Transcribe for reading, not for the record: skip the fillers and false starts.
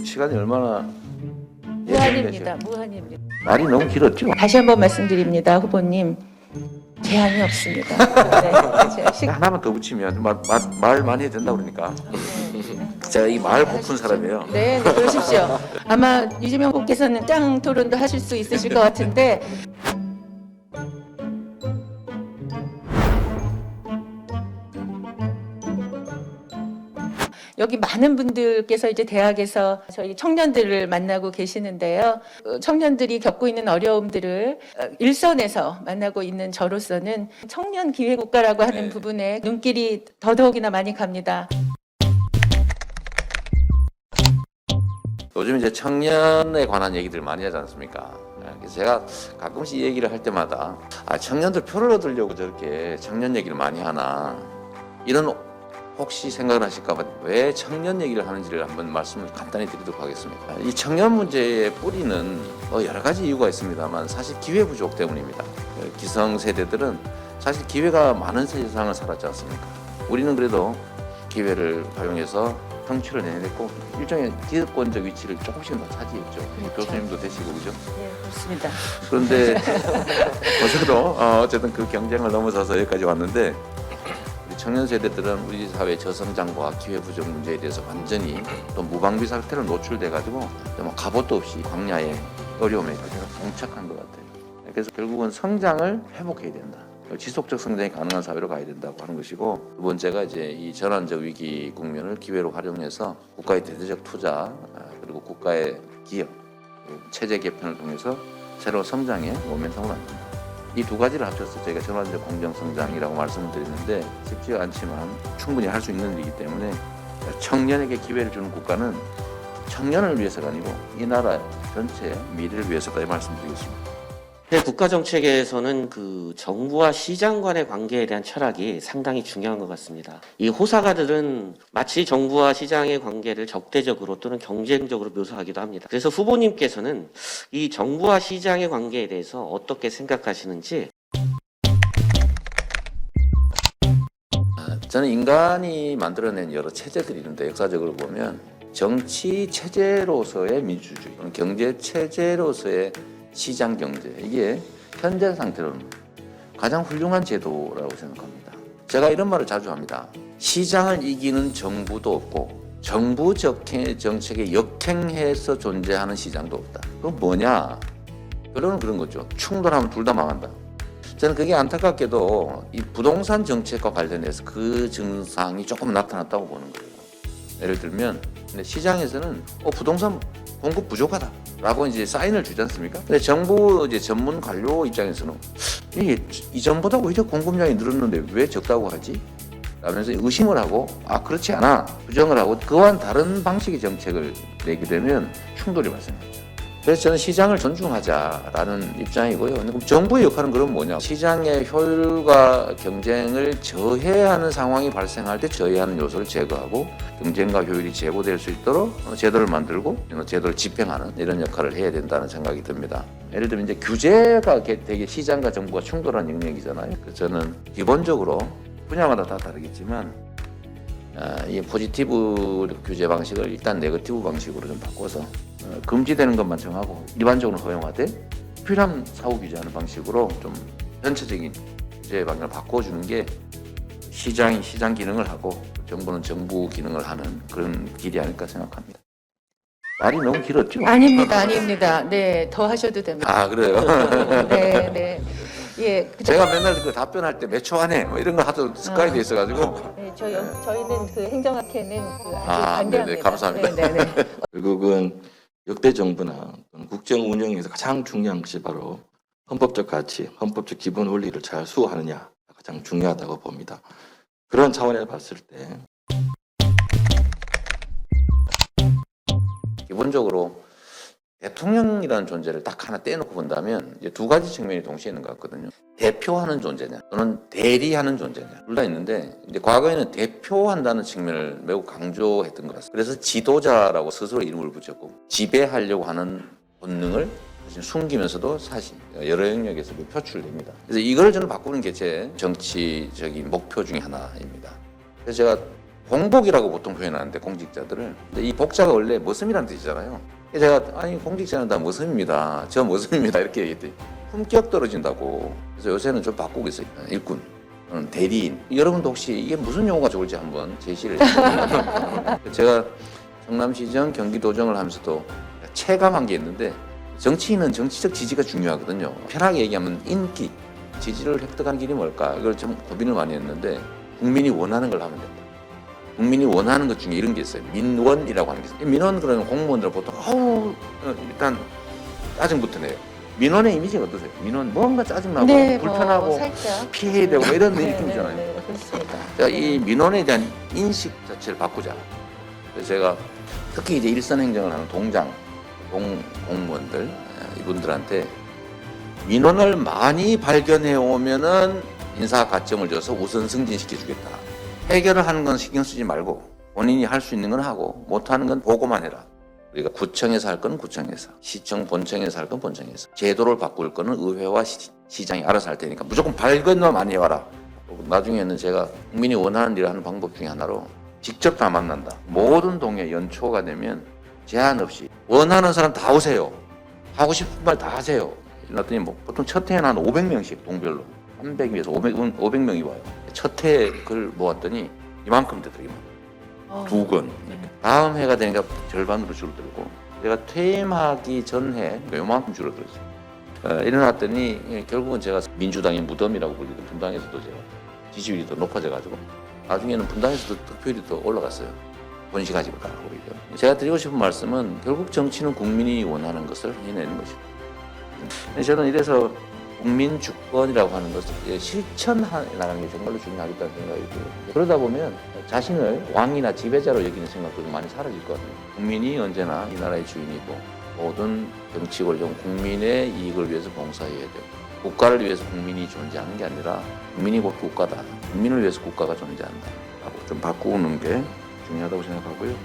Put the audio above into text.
시간이 얼마나 무한입니다. 무한입니다. 말이 너무 길었죠? 다시 한번 말씀드립니다, 후보님. 제한이 없습니다. 네, 제가 하나만 더 붙이면 말 많이 해야 된다고 그러니까 제가 이 말 고픈 사람이에요. 네, 그러십시오. 아마 이재명 후보께서는 짱 토론도 하실 수 있으실 것 같은데 여기 많은 분들께서 이제 대학에서 저희 청년들을 만나고 계시는데요. 청년들이 겪고 있는 어려움들을 일선에서 만나고 있는 저로서는 청년 기회 국가라고 하는 부분에 눈길이 더더욱이나 많이 갑니다. 요즘 이제 청년에 관한 얘기들 많이 하지 않습니까? 그래서 제가 가끔씩 이 얘기를 할 때마다 청년들 표를 얻으려고 저렇게 청년 얘기를 많이 하나 이런 혹시 생각을 하실까봐 왜 청년 얘기를 하는지를 한번 말씀을 간단히 드리도록 하겠습니다. 이 청년 문제의 뿌리는 여러 가지 이유가 있습니다만 사실 기회 부족 때문입니다. 기성세대들은 사실 기회가 많은 세상을 살았지 않습니까? 우리는 그래도 기회를 활용해서 성취를 내냈고 일종의 기득권적 위치를 조금씩은 더 차지했죠. 그렇죠. 교수님도 되시고 그죠? 네, 그렇습니다. 그런데 저도 어쨌든 그 경쟁을 넘어서서 여기까지 왔는데 우리 청년 세대들은 우리 사회 저성장과 기회 부족 문제에 대해서 완전히 또 무방비 상태로 노출돼 가지고 갑옷도 없이 광야의 어려움에 그대로 봉착한 것 같아요. 그래서 결국은 성장을 회복해야 된다. 지속적 성장이 가능한 사회로 가야 된다고 하는 것이고, 두 번째가 이제 이 전환적 위기 국면을 기회로 활용해서 국가의 대대적 투자 그리고 국가의 기업 체제 개편을 통해서 새로운 성장의 모멘텀을 만든다. 이 두 가지를 합쳐서 저희가 전환적 공정 성장이라고 말씀을 드리는데 쉽지가 않지만 충분히 할 수 있는 일이기 때문에 청년에게 기회를 주는 국가는 청년을 위해서가 아니고 이 나라 전체 미래를 위해서다 이 말씀드리겠습니다. 네, 국가 정책에서는 그 정부와 시장 간의 관계에 대한 철학이 상당히 중요한 것 같습니다. 이 호사가들은 마치 정부와 시장의 관계를 적대적으로 또는 경쟁적으로 묘사하기도 합니다. 그래서 후보님께서는 이 정부와 시장의 관계에 대해서 어떻게 생각하시는지. 저는 인간이 만들어낸 여러 체제들이 있는데 역사적으로 보면 정치 체제로서의 민주주의, 경제 체제로서의 시장 경제, 이게 현재 상태로는 가장 훌륭한 제도라고 생각합니다. 제가 이런 말을 자주 합니다. 시장을 이기는 정부도 없고 정부 정책에 역행해서 존재하는 시장도 없다. 그건 뭐냐? 결론은 그런 거죠. 충돌하면 둘 다 망한다. 저는 그게 안타깝게도 이 부동산 정책과 관련해서 그 증상이 조금 나타났다고 보는 거예요. 예를 들면 시장에서는 부동산 공급 부족하다 라고 이제 사인을 주지 않습니까? 근데 정부 이제 전문 관료 입장에서는 이게 이전보다 오히려 공급량이 늘었는데 왜 적다고 하지? 라면서 의심을 하고 그렇지 않아 부정을 하고 그와는 다른 방식의 정책을 내게 되면 충돌이 발생합니다. 그래서 저는 시장을 존중하자라는 입장이고요. 그럼 정부의 역할은 그럼 뭐냐? 시장의 효율과 경쟁을 저해하는 상황이 발생할 때 저해하는 요소를 제거하고 경쟁과 효율이 제고될 수 있도록 제도를 만들고 제도를 집행하는 이런 역할을 해야 된다는 생각이 듭니다. 예를 들면 이제 규제가 되게 시장과 정부가 충돌한 영역이잖아요. 그래서 저는 기본적으로 분야마다 다 다르겠지만 이 포지티브 규제 방식을 일단 네거티브 방식으로 좀 바꿔서 금지되는 것만 정하고 일반적으로 허용하되 필요한 사후 규제하는 방식으로 좀 전체적인 규제 방향을 바꿔주는 게 시장이 시장 기능을 하고 정부는 정부 기능을 하는 그런 길이 아닐까 생각합니다. 말이 너무 길었죠? 아닙니다, 아닙니다. 네, 더 하셔도 됩니다. 그래요? 네, 네. 예, 제가 맨날 그 답변할 때 몇 초 안에 뭐 이런 거 하도 습관이 돼 있어가지고 네, 저희는 그 행정학회는 아주 반대합니다. 네네, 감사합니다. 네, 네, 네. 결국은 역대 정부나 국정 운영에서 가장 중요한 것이 바로 헌법적 가치, 헌법적 기본 원리를 잘 수호하느냐 가장 중요하다고 봅니다. 그런 차원에서 봤을 때 기본적으로 대통령이라는 존재를 딱 하나 떼놓고 본다면 이제 두 가지 측면이 동시에 있는 것 같거든요. 대표하는 존재냐 또는 대리하는 존재냐 둘 다 있는데 이제 과거에는 대표한다는 측면을 매우 강조했던 것 같습니다. 그래서 지도자라고 스스로 이름을 붙였고 지배하려고 하는 본능을 사실 숨기면서도 사실 여러 영역에서 표출됩니다. 그래서 이걸 저는 바꾸는 게 제 정치적인 목표 중에 하나입니다. 그래서 제가 공복이라고 보통 표현하는데 공직자들을. 근데 이 복자가 원래 머슴이라는 뜻이잖아요. 제가 아니 공직자는 다 머슴입니다. 저 머슴입니다. 이렇게 얘기했더니 품격 떨어진다고. 그래서 요새는 좀 바꾸고 있어요. 일꾼, 대리인. 여러분도 혹시 이게 무슨 용어가 좋을지 한번 제시를 해주세요. 제가 성남시정, 경기도정을 하면서도 체감한 게 있는데 정치인은 정치적 지지가 중요하거든요. 편하게 얘기하면 인기, 지지를 획득하는 길이 뭘까? 이걸 좀 고민을 많이 했는데 국민이 원하는 걸 하면 된다. 국민이 원하는 것 중에 이런 게 있어요. 민원이라고 하는 게 있어요. 민원 그러면 공무원들 보통 일단 짜증부터 내요. 민원의 이미지가 어떠세요? 민원 뭔가 짜증나고 네, 불편하고 뭐 살짝 피해야 되고 이런 네, 느낌이잖아요. 네, 그렇습니다. 자, 이 민원에 대한 인식 자체를 바꾸자. 그래서 제가 특히 이제 일선 행정을 하는 동장, 공무원들 이분들한테 민원을 많이 발견해 오면은 인사 가점을 줘서 우선 승진시켜 주겠다. 해결을 하는 건 신경 쓰지 말고 본인이 할 수 있는 건 하고 못 하는 건 보고만 해라. 우리가 구청에서 할 거는 구청에서, 시청 본청에서 할 건 본청에서, 제도를 바꿀 거는 의회와 시장이 알아서 할 테니까 무조건 발견만 많이 해와라. 나중에는 제가 국민이 원하는 일을 하는 방법 중에 하나로 직접 다 만난다. 모든 동에 연초가 되면 제한 없이 원하는 사람 다 오세요. 하고 싶은 말 다 하세요. 이랬더니 뭐 보통 첫 해에는 한 500명씩 동별로 300에서 500명이 와요. 첫 해에 글 모았더니 이만큼 되더라고요. 두 건. 다음 해가 되니까 절반으로 줄어들고 제가 퇴임하기 전해 요만큼 줄어들었어요. 일어났더니 결국은 제가 민주당의 무덤이라고 불리던 분당에서도 제가 지지율이 더 높아져가지고 나중에는 분당에서도 득표율이 더 올라갔어요. 본시가지고 다 오히려. 제가 드리고 싶은 말씀은 결국 정치는 국민이 원하는 것을 해내는 것입니다. 저는 이래서 국민 주권이라고 하는 것을 실천하는 게 정말로 중요하겠다는 생각이 들어요. 그러다 보면 자신을 왕이나 지배자로 여기는 생각도 좀 많이 사라질 것 같아요. 국민이 언제나 이 나라의 주인이고 모든 정치 권력은 국민의 이익을 위해서 봉사해야 되고 국가를 위해서 국민이 존재하는 게 아니라 국민이 곧 국가다. 국민을 위해서 국가가 존재한다. 라고 좀 바꾸는 게 중요하다고 생각하고요.